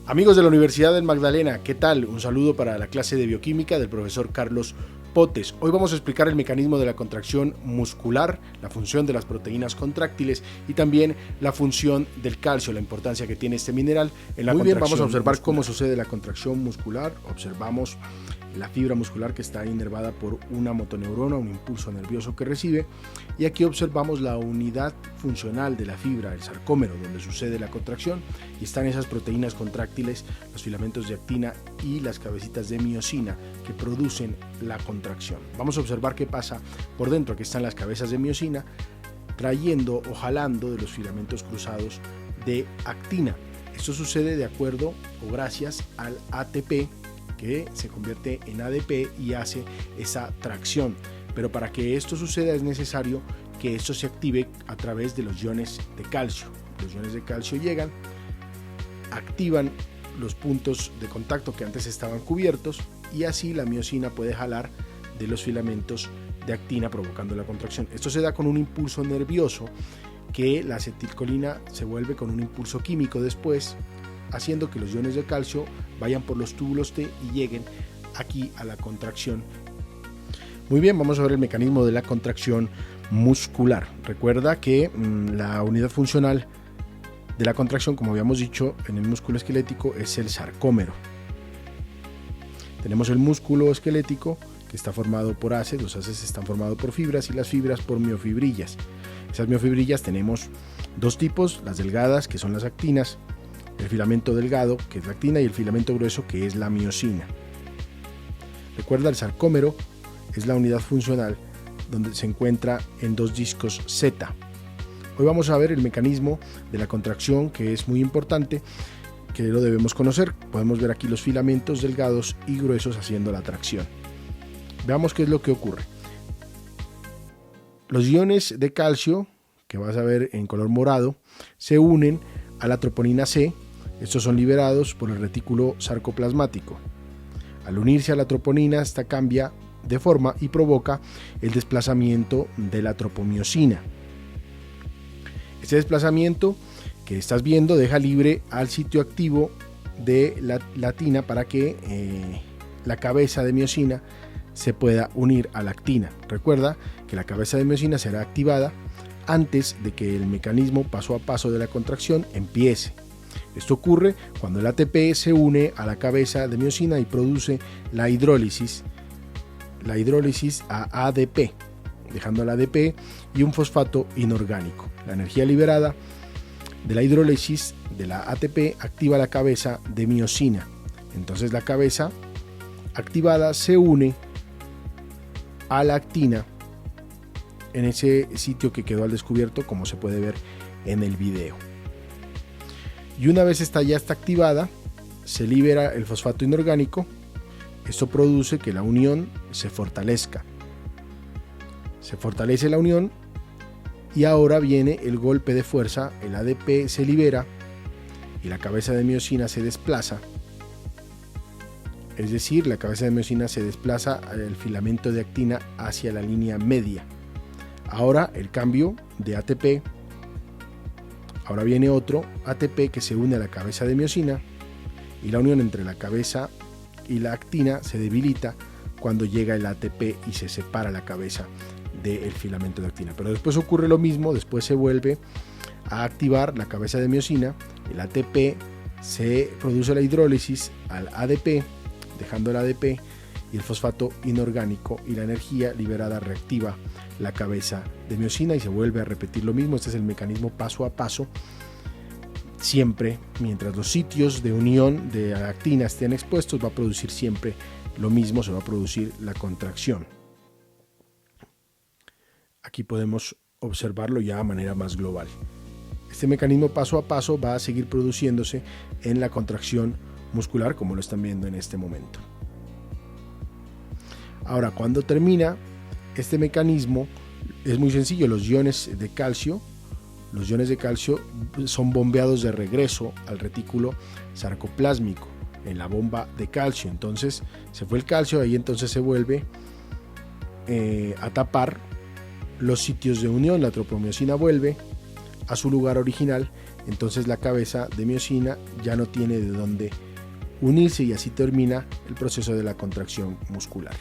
Amigos de la Universidad del Magdalena, ¿qué tal? Un saludo para la clase de bioquímica del profesor Carlos Potes. Hoy vamos a explicar el mecanismo de la contracción muscular, la función de las proteínas contráctiles y también la función del calcio, la importancia que tiene este mineral en la contracción. Muy bien, vamos a observar cómo sucede la contracción muscular. Observamos la fibra muscular que está inervada por una motoneurona, un impulso nervioso que recibe, y aquí observamos la unidad funcional de la fibra, el sarcómero, donde sucede la contracción, y están esas proteínas contráctiles, los filamentos de actina y las cabecitas de miosina que producen la contracción. Vamos a observar qué pasa por dentro. Aquí están las cabezas de miosina trayendo o jalando de los filamentos cruzados de actina. Esto sucede de acuerdo o gracias al ATP, que se convierte en ADP y hace esa tracción. Pero para que esto suceda es necesario que esto se active a través de los iones de calcio. Los iones de calcio llegan, activan los puntos de contacto que antes estaban cubiertos y así la miosina puede jalar de los filamentos de actina provocando la contracción. Esto se da con un impulso nervioso que la acetilcolina se vuelve con un impulso químico después, haciendo que los iones de calcio vayan por los túbulos T y lleguen aquí a la contracción. Muy bien, vamos a ver el mecanismo de la contracción muscular. Recuerda que la unidad funcional de la contracción, como habíamos dicho, en el músculo esquelético es el sarcómero. Tenemos el músculo esquelético que está formado por haces, los haces están formados por fibras y las fibras por miofibrillas. Esas miofibrillas tenemos dos tipos, las delgadas, que son las actinas, el filamento delgado, que es la actina, y el filamento grueso, que es la miosina. Recuerda, el sarcómero es la unidad funcional donde se encuentra en dos discos Z. Hoy vamos a ver el mecanismo de la contracción, que es muy importante, que lo debemos conocer. Podemos ver aquí los filamentos delgados y gruesos haciendo la tracción. Veamos qué es lo que ocurre. Los iones de calcio, que vas a ver en color morado, se unen a la troponina C. Estos son liberados por el retículo sarcoplasmático. Al unirse a la troponina, esta cambia de forma y provoca el desplazamiento de la tropomiosina. Este desplazamiento que estás viendo deja libre al sitio activo de la actina para que la cabeza de miosina se pueda unir a la actina. Recuerda que la cabeza de miosina será activada antes de que el mecanismo paso a paso de la contracción empiece. Esto ocurre cuando el ATP se une a la cabeza de miosina y produce la hidrólisis a ADP, dejando el ADP y un fosfato inorgánico. La energía liberada de la hidrólisis de la ATP activa la cabeza de miosina. Entonces la cabeza activada se une a la actina en ese sitio que quedó al descubierto, como se puede ver en el video. Y una vez ya está activada, se libera el fosfato inorgánico. Esto produce que la unión se fortalezca. Se fortalece la unión y ahora viene el golpe de fuerza. El ADP se libera y la cabeza de miosina se desplaza. Es decir, la cabeza de miosina se desplaza el filamento de actina hacia la línea media. Ahora el cambio de ATP. Ahora viene otro ATP que se une a la cabeza de miosina y la unión entre la cabeza y la actina se debilita cuando llega el ATP y se separa la cabeza del filamento de actina. Pero después ocurre lo mismo, después se vuelve a activar la cabeza de miosina, el ATP se produce la hidrólisis al ADP, dejando el ADP y el fosfato inorgánico, y la energía liberada reactiva la cabeza de miosina y se vuelve a repetir lo mismo. Este es el mecanismo paso a paso. Siempre, mientras los sitios de unión de la actina estén expuestos, va a producir siempre lo mismo, se va a producir la contracción. Aquí podemos observarlo ya de manera más global. Este mecanismo paso a paso va a seguir produciéndose en la contracción muscular, como lo están viendo en este momento. Ahora, cuando termina este mecanismo, es muy sencillo. Los iones de calcio son bombeados de regreso al retículo sarcoplásmico en la bomba de calcio. Entonces se fue el calcio, ahí entonces se vuelve a tapar los sitios de unión. La tropomiosina vuelve a su lugar original entonces la cabeza de miosina ya no tiene de dónde unirse y así termina el proceso de la contracción muscular.